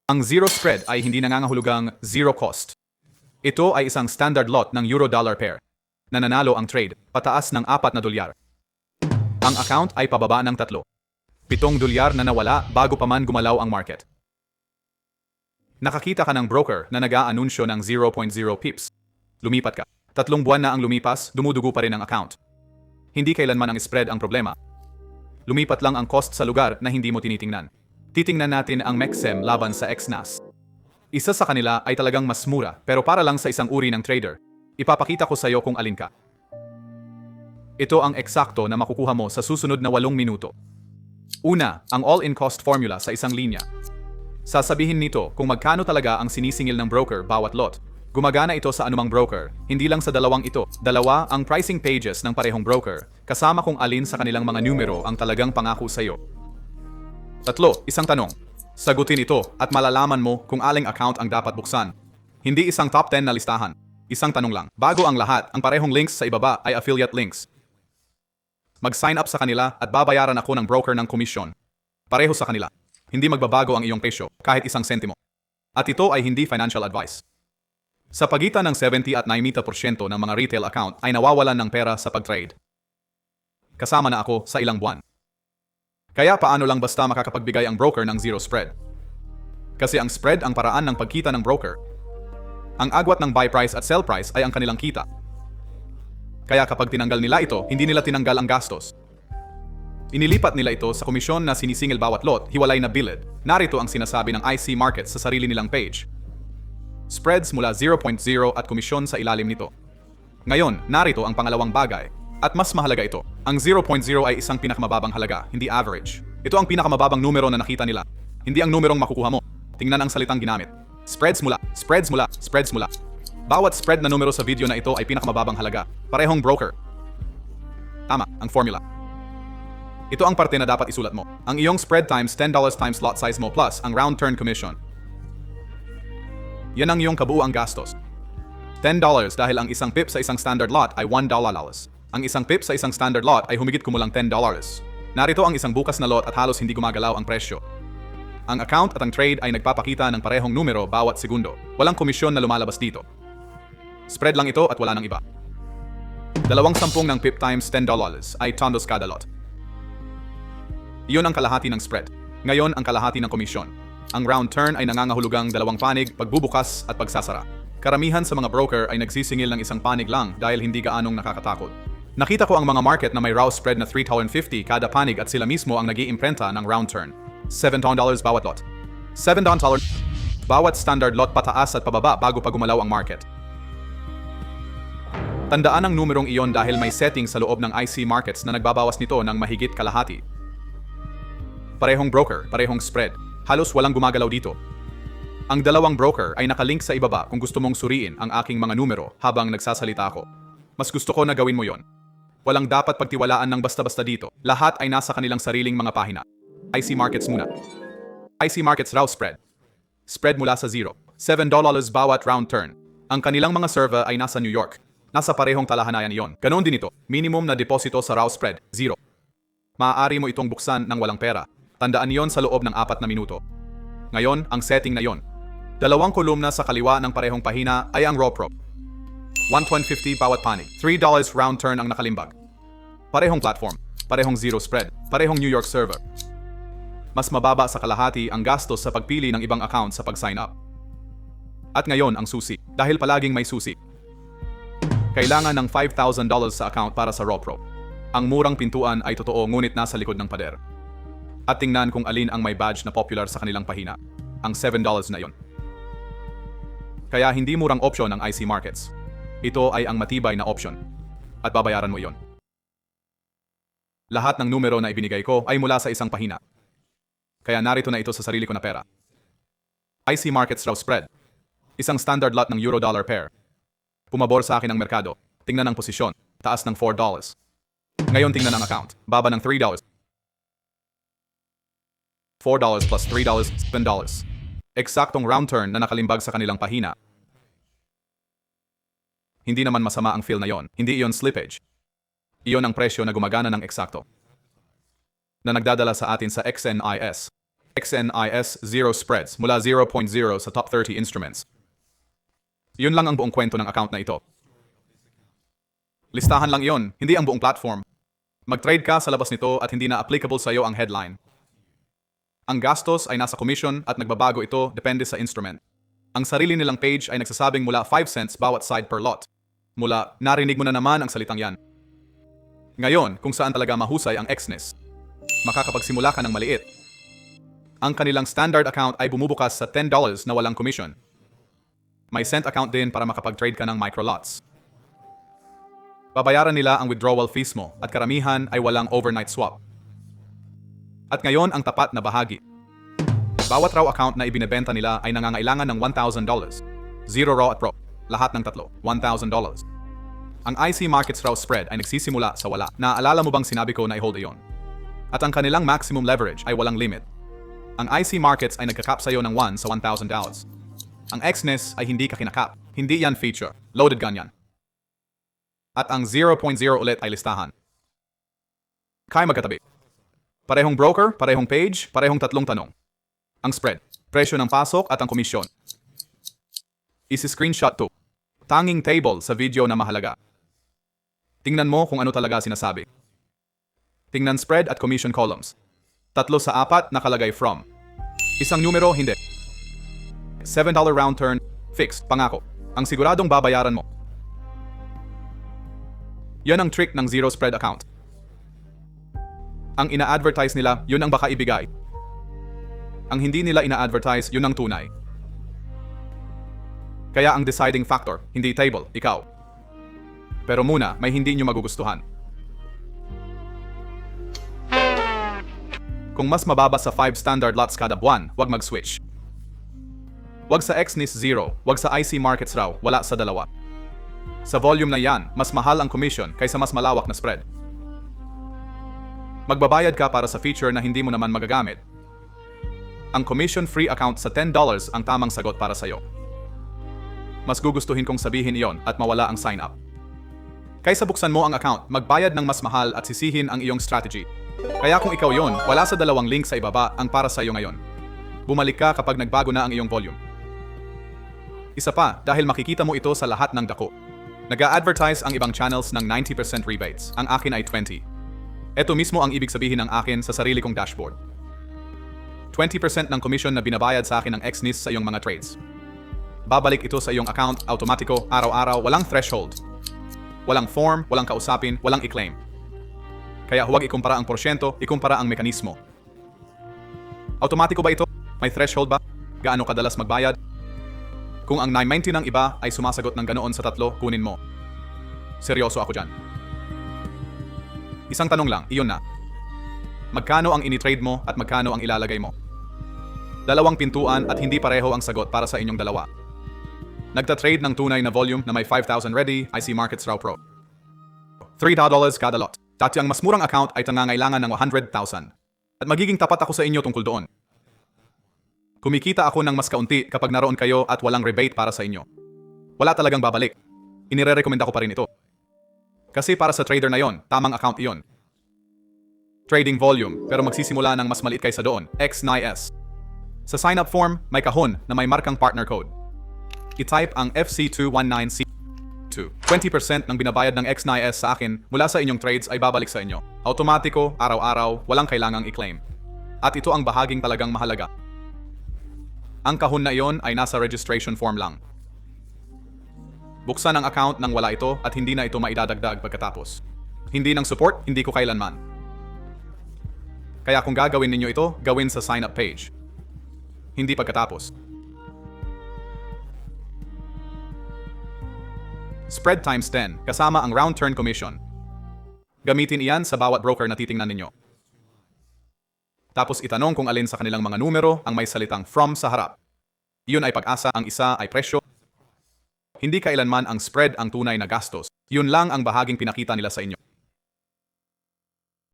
Ang zero spread ay hindi nangangahulugang zero cost. Ito ay isang standard lot ng euro-dollar pair. Nananalo ang trade, pataas ng $4. Ang account ay pababa ng 3. $7 na nawala bago pa man gumalaw ang market. Nakakita ka ng broker na nag-aanunsyo ng 0.0 pips. Lumipat ka. 3 buwan na ang lumipas, dumudugo pa rin ang account. Hindi kailanman ang spread ang problema. Lumipat lang ang cost sa lugar na hindi mo tinitingnan. Titingnan natin ang MEXM laban sa XNAS. Isa sa kanila ay talagang mas mura pero para lang sa isang uri ng trader. Ipapakita ko sa iyo kung alin ka. Ito ang eksakto na makukuha mo sa susunod na 8 minuto. Una, ang all-in cost formula sa isang linya. Sasabihin nito kung magkano talaga ang sinisingil ng broker bawat lot. Gumagana ito sa anumang broker, hindi lang sa dalawang ito. Dalawa, ang pricing pages ng parehong broker, kasama kung alin sa kanilang mga numero ang talagang pangako sa iyo. 3, isang tanong. Sagutin ito at malalaman mo kung aling account ang dapat buksan. Hindi isang top 10 na listahan. Isang tanong lang. Bago ang lahat, ang parehong links sa ibaba ay affiliate links. Mag-sign up sa kanila at babayaran ako ng broker ng komisyon. Pareho sa kanila. Hindi magbabago ang iyong presyo kahit isang sentimo. At ito ay hindi financial advice. Sa pagitan ng 70 at 90% ng mga retail account ay nawawalan ng pera sa pag-trade. Kasama na ako sa ilang buwan. Kaya paano lang basta makakapagbigay ang broker ng zero spread? Kasi ang spread ang paraan ng pagkita ng broker. Ang agwat ng buy price at sell price ay ang kanilang kita. Kaya kapag tinanggal nila ito, hindi nila tinanggal ang gastos. Inilipat nila ito sa komisyon na sinisingil bawat lot, hiwalay na billed. Narito ang sinasabi ng IC Markets sa sarili nilang page. Spreads mula 0.0 at komisyon sa ilalim nito. Ngayon, narito ang pangalawang bagay. At mas mahalaga ito. Ang 0.0 ay isang pinakamababang halaga, hindi average. Ito ang pinakamababang numero na nakita nila. Hindi ang numerong makukuha mo. Tingnan ang salitang ginamit. Spreads mula, spreads mula, spreads mula. Bawat spread na numero sa video na ito ay pinakamababang halaga. Parehong broker. Tama, ang formula. Ito ang parte na dapat isulat mo. Ang iyong spread times $10 times lot size mo plus ang round turn commission. Yan ang iyong kabuuang gastos. $10 dahil ang isang pip sa isang standard lot ay $1. Ang isang pip sa isang standard lot ay humigit kumulang $10. Narito ang isang bukas na lot at halos hindi gumagalaw ang presyo. Ang account at ang trade ay nagpapakita ng parehong numero bawat segundo. Walang komisyon na lumalabas dito. Spread lang ito at wala nang iba. 2/10 ng pip times $10 ay $10 kada lot. Iyon ang kalahati ng spread. Ngayon ang kalahati ng komisyon. Ang round turn ay nangangahulugang 2 panig, pagbubukas at pagsasara. Karamihan sa mga broker ay nagsisingil ng isang panig lang dahil hindi gaanong nakakatakot. Nakita ko ang mga market na may raw spread na $3.50 kada panig at sila mismo ang nag-iimprenta ng round turn. $7 bawat lot. $7 bawat standard lot pataas at pababa bago pa gumalaw ang market. Tandaan ang numerong iyon dahil may setting sa loob ng IC Markets na nagbabawas nito ng mahigit kalahati. Parehong broker, parehong spread. Halos walang gumagalaw dito. Ang dalawang broker ay nakalink sa ibaba kung gusto mong suriin ang aking mga numero habang nagsasalita ako. Mas gusto ko na gawin mo yon. Walang dapat pagtiwalaan ng basta-basta dito. Lahat ay nasa kanilang sariling mga pahina. IC Markets muna. IC Markets raw spread. Spread mula sa $0. $7 bawat round turn. Ang kanilang mga server ay nasa New York. Nasa parehong talahanayan iyon. Ganoon din ito. Minimum na deposito sa raw spread, $0. Maaari mo itong buksan ng walang pera. Tandaan iyon sa loob ng 4 na minuto. Ngayon, ang setting na iyon. 2 kolumna sa kaliwa ng parehong pahina ay ang raw prop. $1.50 bawat panig. $3 round turn ang nakalimbag. Parehong platform. Parehong zero spread. Parehong New York server. Mas mababa sa kalahati ang gastos sa pagpili ng ibang account sa pag-sign up. At ngayon ang susi. Dahil palaging may susi. Kailangan ng $5,000 sa account para sa raw prop. Ang murang pintuan ay totoo ngunit nasa likod ng pader. At tingnan kung alin ang may badge na popular sa kanilang pahina. Ang $7 na iyon. Kaya hindi murang option ang IC Markets. Ito ay ang matibay na option. At babayaran mo iyon. Lahat ng numero na ibinigay ko ay mula sa isang pahina. Kaya narito na ito sa sarili ko na pera. IC Markets raw spread. Isang standard lot ng euro-dollar pair. Pumabor sa akin ang merkado. Tingnan ang posisyon. Taas ng $4. Ngayon tingnan ang account. Baba ng $3. $4 plus $3, $7. Eksaktong round turn na nakalimbag sa kanilang pahina. Hindi naman masama ang fill na yon. Hindi iyon slippage. Iyon ang presyo na gumagana ng eksakto. Na nagdadala sa atin sa XNIS. XNIS 0 spreads mula 0.0 sa top 30 instruments. Yun lang ang buong kwento ng account na ito. Listahan lang iyon, hindi ang buong platform. Mag-trade ka sa labas nito at hindi na applicable sa iyo ang headline. Ang gastos ay nasa commission at nagbabago ito depende sa instrument. Ang sarili nilang page ay nagsasabing mula 5 cents bawat side per lot. Mula, narinig mo na naman ang salitang yan. Ngayon, kung saan talaga mahusay ang XNIS. Makakapagsimula ka ng maliit. Ang kanilang standard account ay bumubukas sa $10 na walang commission. May cent account din para makapag-trade ka ng microlots. Babayaran nila ang withdrawal fees mo at karamihan ay walang overnight swap. At ngayon ang tapat na bahagi. Bawat raw account na ibinebenta nila ay nangangailangan ng $1,000. Zero raw at pro. Lahat ng tatlo, $1,000. Ang IC Markets raw spread ay nagsisimula sa wala. Naaalala mo bang sinabi ko na i-hold iyon? At ang kanilang maximum leverage ay walang limit. Ang IC Markets ay nagkakap sa iyo ng 1 sa $1,000. Ang XNIS ay hindi ka kinakap. Hindi yan feature. Loaded gun yan. At ang 0.0 ulit ay listahan. Kaya magkatabi. Parehong broker, parehong page, parehong tatlong tanong. Ang spread, presyo ng pasok at ang komisyon. Isi-screenshot to. Tanging table sa video na mahalaga. Tingnan mo kung ano talaga sinasabi. Tingnan spread at commission columns. 3 sa 4 nakalagay from. Isang numero, hindi. $7 round turn, fixed, pangako. Ang siguradong babayaran mo. Yan ang trick ng zero spread account. Ang ina-advertise nila, yun ang baka ibigay. Ang hindi nila ina-advertise, yun ang tunay. Kaya ang deciding factor, hindi table, ikaw. Pero muna, may hindi nyo magugustuhan. Kung mas mababa sa 5 standard lots kada buwan, wag mag-switch. Wag sa XNIS 0, wag sa IC Markets raw, wala sa dalawa. Sa volume na yan, mas mahal ang commission kaysa mas malawak na spread. Magbabayad ka para sa feature na hindi mo naman magagamit. Ang commission-free account sa $10 ang tamang sagot para sa'yo. Mas gugustuhin kong sabihin iyon at mawala ang sign-up. Kaysa buksan mo ang account, magbayad ng mas mahal at sisihin ang iyong strategy. Kaya kung ikaw yon, wala sa dalawang link sa ibaba ang para sa iyo ngayon. Bumalik ka kapag nagbago na ang iyong volume. Isa pa, dahil makikita mo ito sa lahat ng dako. Nag-a-advertise ang ibang channels ng 90% rebates, ang akin ay 20%. Ito mismo ang ibig sabihin ng akin sa sarili kong dashboard. 20% ng commission na binabayad sa akin ng XNIS sa iyong mga trades. Babalik ito sa iyong account, automatiko, araw-araw, walang threshold. Walang form, walang kausapin, walang i-claim. Kaya huwag ikumpara ang porsyento, ikumpara ang mekanismo. Automatiko ba ito? May threshold ba? Gaano kadalas magbayad? Kung ang 990 ng iba ay sumasagot ng ganoon sa 3, kunin mo. Seryoso ako dyan. Isang tanong lang, iyon na. Magkano ang ini-trade mo at magkano ang ilalagay mo? Dalawang pintuan at hindi pareho ang sagot para sa inyong dalawa. Nagta-trade ng tunay na volume na may 5,000 ready, IC Markets raw pro. $3 kada lot. Dati ang mas murang account ay nangangailangan ng 100,000. At magiging tapat ako sa inyo tungkol doon. Kumikita ako ng mas kaunti kapag naroon kayo at walang rebate para sa inyo. Wala talagang babalik. Inire-recommenda ko pa rin ito. Kasi para sa trader na yon, tamang account iyon. Trading volume, pero magsisimula ng mas maliit kaysa doon, XNIS. Sa sign-up form, may kahon na may markang partner code. I-type ang FC219C2. 20% ng binabayad ng XNIS sa akin mula sa inyong trades ay babalik sa inyo. Automatiko, araw-araw, walang kailangang i-claim. At ito ang bahaging talagang mahalaga. Ang kahon na iyon ay nasa registration form lang. Buksan ang account nang wala ito at hindi na ito maidadagdag pagkatapos. Hindi ng support, hindi ko kailanman. Kaya kung gagawin ninyo ito, gawin sa sign-up page. Hindi pagkatapos. Spread times 10, kasama ang round turn commission. Gamitin iyan sa bawat broker na titingnan ninyo. Tapos itanong kung alin sa kanilang mga numero ang may salitang from sa harap. Iyon ay pag-asa, ang isa ay presyo. Hindi kailanman ang spread ang tunay na gastos. Yun lang ang bahaging pinakita nila sa inyo.